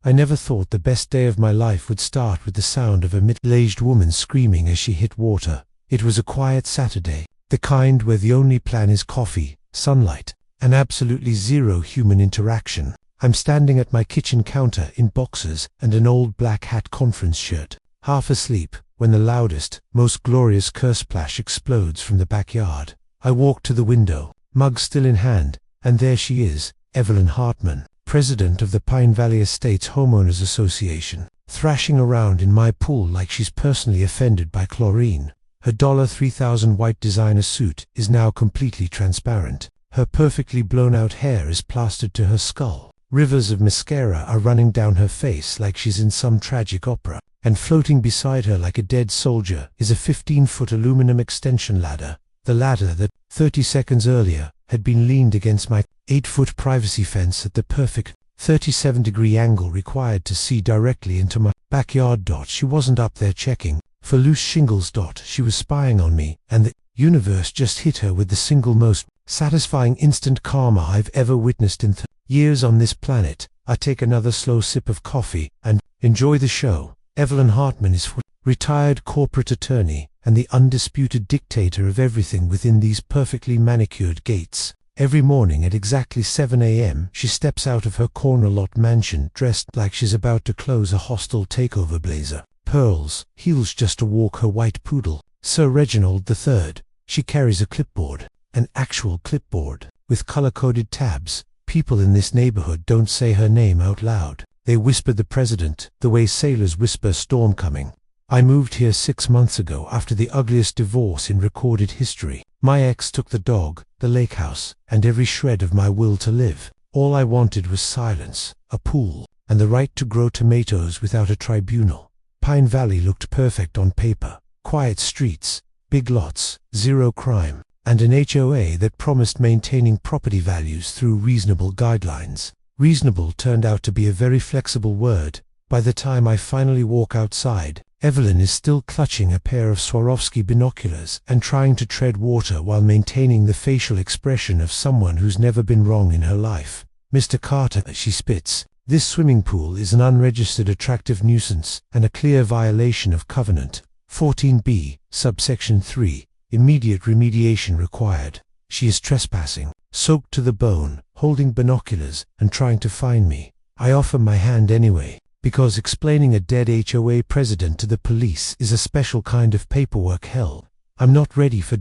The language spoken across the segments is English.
I never thought the best day of my life would start with the sound of a middle-aged woman screaming as she hit water. It was a quiet Saturday, the kind where the only plan is coffee, sunlight, and absolutely zero human interaction. I'm standing at my kitchen counter in boxers and an old black hat conference shirt, half asleep, when the loudest, most glorious curse splash explodes from the backyard. I walk to the window, mug still in hand, and there she is, Evelyn Hartman, president of the Pine Valley Estates Homeowners Association, thrashing around in my pool like she's personally offended by chlorine. Her $3,000 white designer suit is now completely transparent. Her perfectly blown-out hair is plastered to her skull. Rivers of mascara are running down her face like she's in some tragic opera. And floating beside her like a dead soldier is a 15-foot aluminum extension ladder. The ladder that, 30 seconds earlier, had been leaned against my 8-foot privacy fence at the perfect 37-degree angle required to see directly into my backyard. She wasn't up there checking for loose shingles. She was spying on me, and the universe just hit her with the single most satisfying instant karma I've ever witnessed in years on this planet. I take another slow sip of coffee and enjoy the show. Evelyn Hartman is retired corporate attorney and the undisputed dictator of everything within these perfectly manicured gates. Every morning at exactly 7 a.m. she steps out of her corner lot mansion dressed like she's about to close a hostile takeover. Blazer, pearls, heels just to walk her white poodle, Sir Reginald III. She carries a clipboard, an actual clipboard, with color-coded tabs. People in this neighborhood don't say her name out loud. They whisper the president, the way sailors whisper storm coming. I moved here 6 months ago after the ugliest divorce in recorded history. My ex took the dog, the lake house, and every shred of my will to live. All I wanted was silence, a pool, and the right to grow tomatoes without a tribunal. Pine Valley looked perfect on paper. Quiet streets, big lots, zero crime, and an HOA that promised maintaining property values through reasonable guidelines. Reasonable turned out to be a very flexible word. By the time I finally walk outside, Evelyn is still clutching a pair of Swarovski binoculars and trying to tread water while maintaining the facial expression of someone who's never been wrong in her life. Mr. Carter, she spits, this swimming pool is an unregistered attractive nuisance and a clear violation of Covenant 14b, subsection 3, immediate remediation required. She is trespassing, soaked to the bone, holding binoculars and trying to find me. I offer my hand anyway, because explaining a dead HOA president to the police is a special kind of paperwork hell. I'm not ready for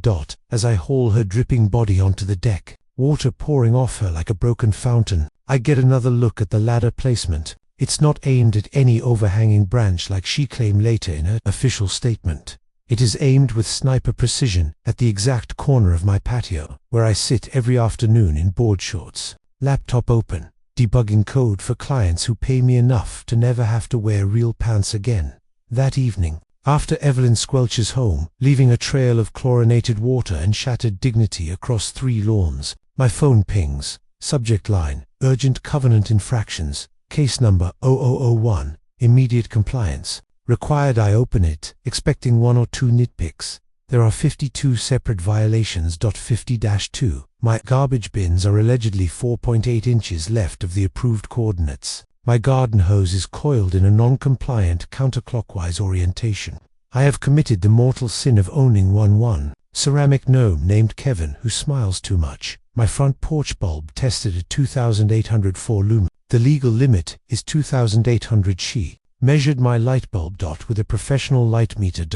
as I haul her dripping body onto the deck, water pouring off her like a broken fountain. I get another look at the ladder placement. It's not aimed at any overhanging branch like she claimed later in her official statement. It is aimed with sniper precision at the exact corner of my patio, where I sit every afternoon in board shorts, laptop open, debugging code for clients who pay me enough to never have to wear real pants again. That evening, after Evelyn squelches home, leaving a trail of chlorinated water and shattered dignity across 3 lawns, my phone pings. Subject line, urgent covenant infractions, case number 0001, immediate compliance. Required. I open it, expecting 1 or 2 nitpicks. There are 52 separate violations. 50-2. My garbage bins are allegedly 4.8 inches left of the approved coordinates. My garden hose is coiled in a non-compliant counterclockwise orientation. I have committed the mortal sin of owning one ceramic gnome named Kevin who smiles too much. My front porch bulb tested at 2,804 lumen. The legal limit is 2,800 She. Measured my light bulb with a professional light meter.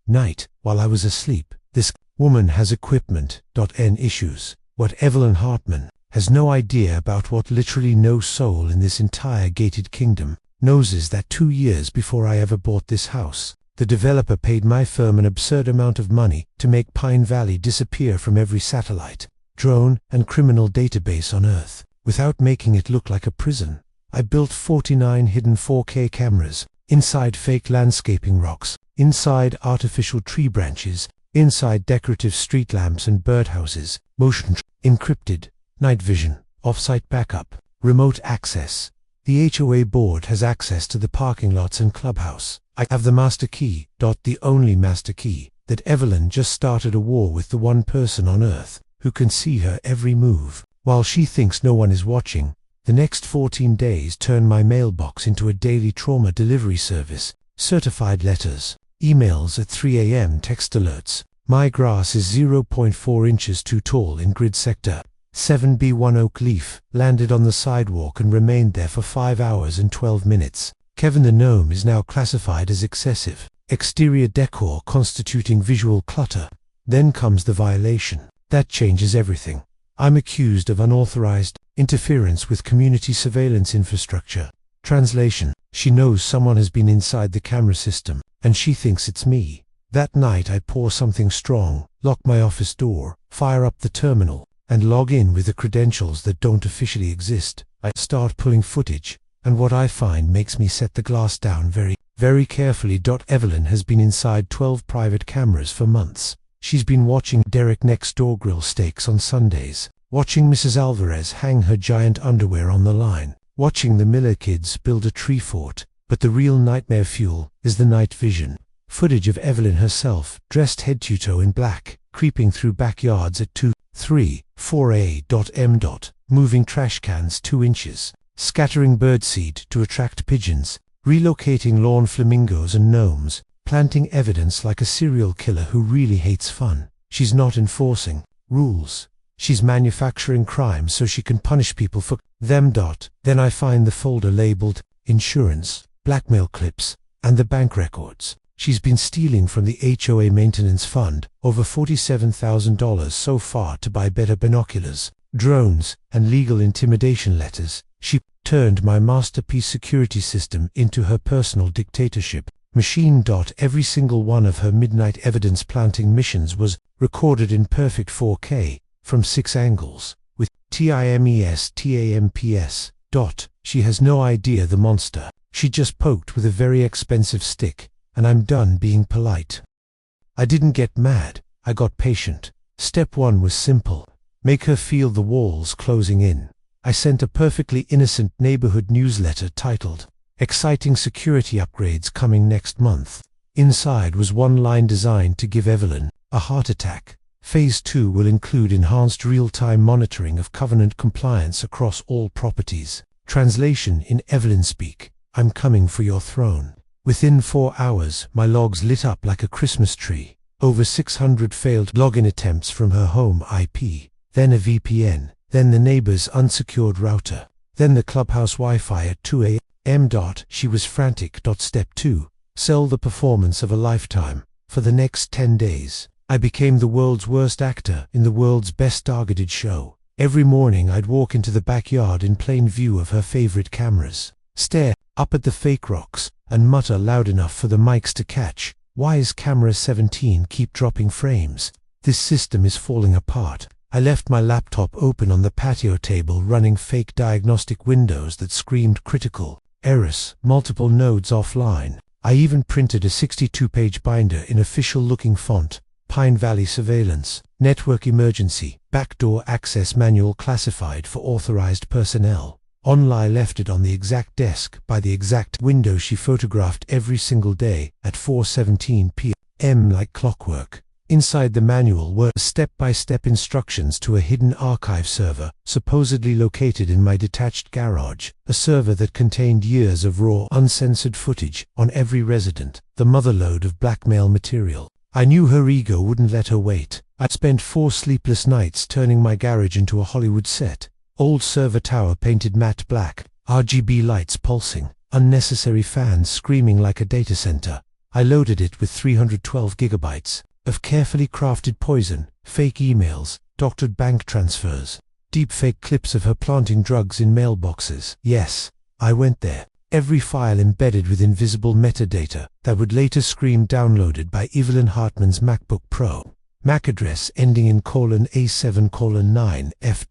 Night, while I was asleep. This woman has equipment. N issues. What Evelyn Hartman has no idea about what literally no soul in this entire gated kingdom knows is that 2 years before I ever bought this house, the developer paid my firm an absurd amount of money to make Pine Valley disappear from every satellite, drone, and criminal database on Earth, without making it look like a prison. I built 49 hidden 4K cameras, inside fake landscaping rocks, inside artificial tree branches, inside decorative street lamps and birdhouses, motion encrypted, night vision, off-site backup, remote access. The HOA board has access to the parking lots and clubhouse. I have the master key. The only master key. That Evelyn just started a war with the one person on Earth who can see her every move. While she thinks no one is watching, The next 14 days turned my mailbox into a daily trauma delivery service. Certified letters, emails at 3 a.m., text alerts. My grass is 0.4 inches too tall in grid sector. 7B1 oak leaf landed on the sidewalk and remained there for 5 hours and 12 minutes. Kevin the gnome is now classified as excessive. Exterior decor constituting visual clutter. Then comes the violation. That changes everything. I'm accused of unauthorized interference with community surveillance infrastructure. Translation: she knows someone has been inside the camera system, and she thinks it's me. That night I pour something strong, lock my office door, fire up the terminal, and log in with the credentials that don't officially exist. I start pulling footage, and what I find makes me set the glass down very carefully. Evelyn has been inside 12 private cameras for months. She's been watching Derek next door grill steaks on Sundays, watching Mrs. Alvarez hang her giant underwear on the line, watching the Miller kids build a tree fort. But the real nightmare fuel is the night vision. Footage of Evelyn herself, dressed head to toe in black, creeping through backyards at 2, 3, 4 a.m. Moving trash cans 2 inches, scattering birdseed to attract pigeons, relocating lawn flamingos and gnomes, planting evidence like a serial killer who really hates fun. She's not enforcing rules. She's manufacturing crime so she can punish people for them. Then I find the folder labeled insurance, blackmail clips, and the bank records. She's been stealing from the HOA maintenance fund, over $47,000 so far, to buy better binoculars, drones, and legal intimidation letters. She turned my masterpiece security system into her personal dictatorship machine. Every single one of her midnight evidence planting missions was recorded in perfect 4K, from 6 angles, with TIMES. She has no idea the monster she just poked with a very expensive stick, and I'm done being polite. I didn't get mad, I got patient. Step 1 was simple. Make her feel the walls closing in. I sent a perfectly innocent neighborhood newsletter titled, "Exciting Security Upgrades Coming Next Month." Inside was one line designed to give Evelyn a heart attack. Phase 2 will include enhanced real-time monitoring of covenant compliance across all properties. Translation in Evelyn speak: I'm coming for your throne. Within 4 hours, my logs lit up like a Christmas tree. Over 600 failed login attempts from her home IP, then a VPN, then the neighbor's unsecured router, then the clubhouse Wi-Fi at 2 a.m. She was frantic. Step 2. Sell the performance of a lifetime. For the next 10 days, I became the world's worst actor in the world's best targeted show. Every morning I'd walk into the backyard in plain view of her favorite cameras, stare up at the fake rocks, and mutter loud enough for the mics to catch, "Why is camera 17 keep dropping frames? This system is falling apart." I left my laptop open on the patio table, running fake diagnostic windows that screamed critical errors, multiple nodes offline. I even printed a 62-page binder in official-looking font: Pine Valley Surveillance, Network Emergency, Backdoor Access Manual classified for authorized personnel. Only left it on the exact desk by the exact window she photographed every single day at 4:17 p.m. like clockwork. Inside the manual were step-by-step instructions to a hidden archive server, supposedly located in my detached garage, a server that contained years of raw, uncensored footage on every resident, the motherlode of blackmail material. I knew her ego wouldn't let her wait. I'd spent 4 sleepless nights turning my garage into a Hollywood set. Old server tower painted matte black, RGB lights pulsing, unnecessary fans screaming like a data center. I loaded it with 312 gigabytes of carefully crafted poison, fake emails, doctored bank transfers, deepfake clips of her planting drugs in mailboxes. Yes, I went there. Every file embedded with invisible metadata that would later scream downloaded by Evelyn Hartman's MacBook Pro. MAC address ending in :A7:9F.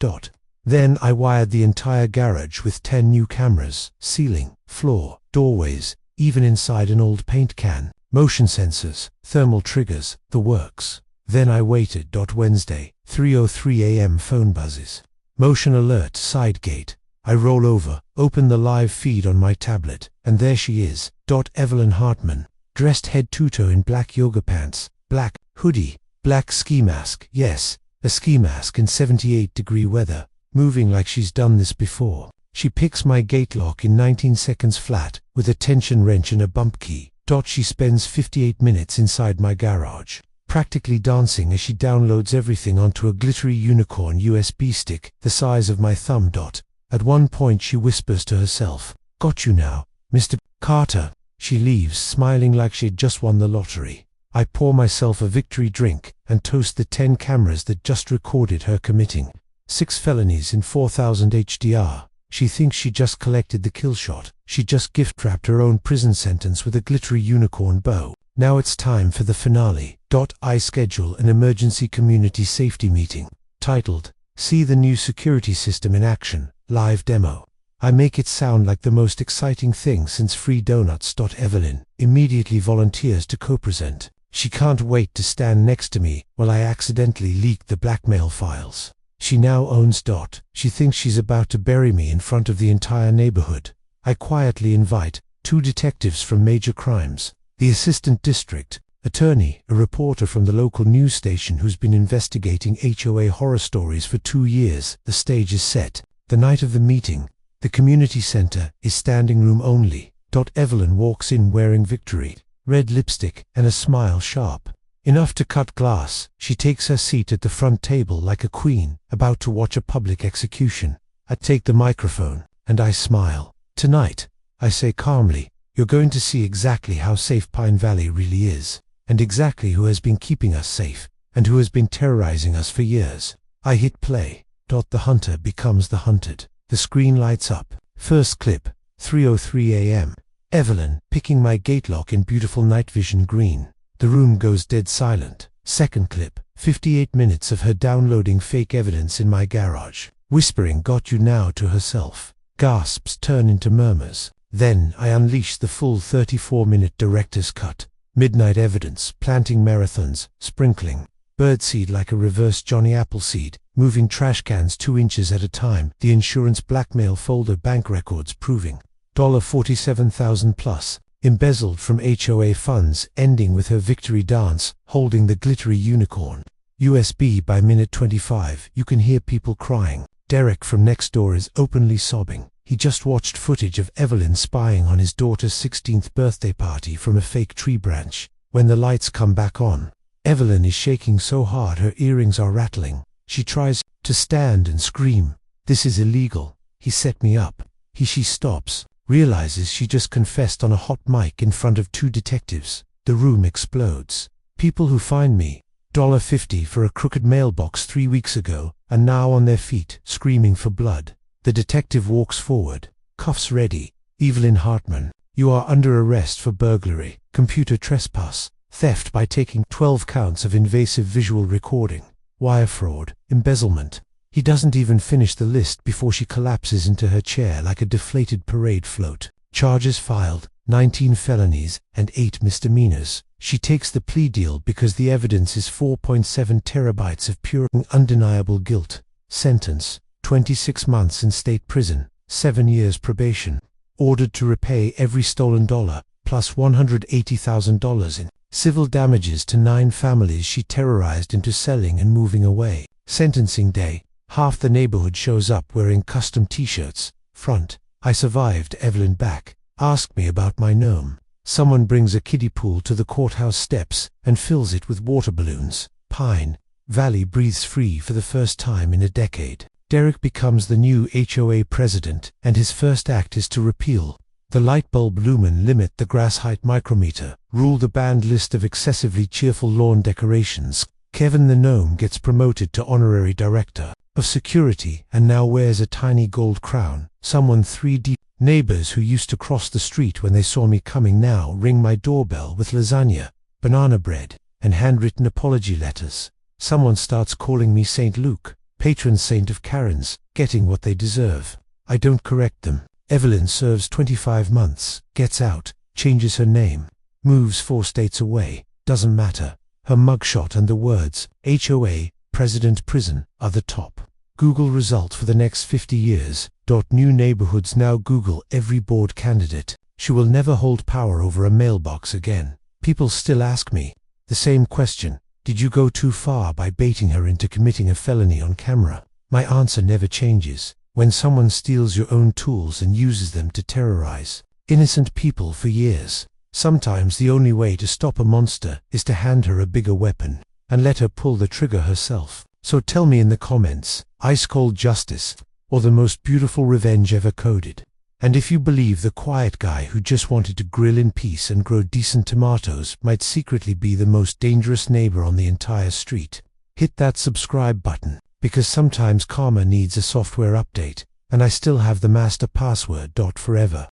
Then I wired the entire garage with 10 new cameras, ceiling, floor, doorways, even inside an old paint can, motion sensors, thermal triggers, the works. Then I waited. Wednesday, 3:03 a.m. phone buzzes. Motion alert, side gate. I roll over, open the live feed on my tablet, and there she is. Evelyn Hartman, dressed head to toe in black yoga pants, black hoodie, black ski mask. Yes, a ski mask in 78-degree weather, moving like she's done this before. She picks my gate lock in 19 seconds flat, with a tension wrench and a bump key. She spends 58 minutes inside my garage, practically dancing as she downloads everything onto a glittery unicorn USB stick the size of my thumb. At one point she whispers to herself, "Got you now, Mr. Carter." She leaves, smiling like she'd just won the lottery. I pour myself a victory drink and toast the 10 cameras that just recorded her committing 6 felonies in 4000 HDR. She thinks she just collected the kill shot. She just gift-wrapped her own prison sentence with a glittery unicorn bow. Now it's time for the finale. I schedule an emergency community safety meeting, titled, "See the New Security System in Action, Live Demo." I make it sound like the most exciting thing since free donuts. Evelyn immediately volunteers to co-present. She can't wait to stand next to me while I accidentally leak the blackmail files. She now owns. She thinks she's about to bury me in front of the entire neighborhood. I quietly invite 2 detectives from Major Crimes, the assistant district attorney, a reporter from the local news station who's been investigating HOA horror stories for 2 years. The stage is set. The night of the meeting, the community center is standing room only. Evelyn walks in wearing victory red lipstick and a smile sharp enough to cut glass. She takes her seat at the front table like a queen about to watch a public execution. I take the microphone and I smile. "Tonight," I say calmly, "you're going to see exactly how safe Pine Valley really is, and exactly who has been keeping us safe, and who has been terrorizing us for years." I hit play. The hunter becomes the hunted. The screen lights up. First clip, 3:03 a.m. Evelyn picking my gate lock in beautiful night vision green. The room goes dead silent. Second clip, 58 minutes of her downloading fake evidence in my garage, whispering "Got you now" to herself. Gasps turn into murmurs. Then I unleash the full 34-minute director's cut. Midnight evidence, planting marathons, sprinkling birdseed like a reverse Johnny Appleseed, moving trash cans 2 inches at a time, the insurance blackmail folder, bank records proving $47,000 plus, embezzled from HOA funds, ending with her victory dance, holding the glittery unicorn. USB by minute 25, you can hear people crying. Derek from next door is openly sobbing. He just watched footage of Evelyn spying on his daughter's 16th birthday party from a fake tree branch. When the lights come back on, Evelyn is shaking so hard her earrings are rattling. She tries to stand and scream, "This is illegal. He set me up." She stops, realizes she just confessed on a hot mic in front of 2 detectives. The room explodes. People who find me $50 for a crooked mailbox 3 weeks ago are now on their feet, screaming for blood. The detective walks forward, cuffs ready. "Evelyn Hartman, you are under arrest for burglary, computer trespass, theft by taking 12 counts of invasive visual recording, wire fraud, embezzlement." He doesn't even finish the list before she collapses into her chair like a deflated parade float. Charges filed, 19 felonies and 8 misdemeanors. She takes the plea deal because the evidence is 4.7 terabytes of pure and undeniable guilt. Sentence, 26 months in state prison, 7 years probation. Ordered to repay every stolen dollar, plus $180,000 in civil damages to 9 families she terrorized into selling and moving away. Sentencing day. Half the neighborhood shows up wearing custom t-shirts. Front, "I survived." Evelyn back, "Ask me about my gnome." Someone brings a kiddie pool to the courthouse steps and fills it with water balloons. Pine Valley breathes free for the first time in a decade. Derek becomes the new HOA president, and his first act is to repeal the light bulb lumen limit, the grass height micrometer, rule the banned list of excessively cheerful lawn decorations. Kevin the gnome gets promoted to honorary director of security and now wears a tiny gold crown. Someone 3D. Neighbors who used to cross the street when they saw me coming now ring my doorbell with lasagna, banana bread, and handwritten apology letters. Someone starts calling me St. Luke, patron saint of Karens, getting what they deserve. I don't correct them. Evelyn serves 25 months, gets out, changes her name, moves 4 states away, doesn't matter. Her mugshot and the words, HOA, President Prison, are the top Google result for the next 50 years. New neighborhoods now Google every board candidate. She will never hold power over a mailbox again. People still ask me the same question. Did you go too far by baiting her into committing a felony on camera? My answer never changes. when someone steals your own tools and uses them to terrorize innocent people for years. Sometimes the only way to stop a monster is to hand her a bigger weapon and let her pull the trigger herself. So tell me in the comments, ice cold justice or the most beautiful revenge ever coded? And if you believe the quiet guy who just wanted to grill in peace and grow decent tomatoes might secretly be the most dangerous neighbor on the entire street, hit that subscribe button, because sometimes karma needs a software update, and I still have the master password. Forever.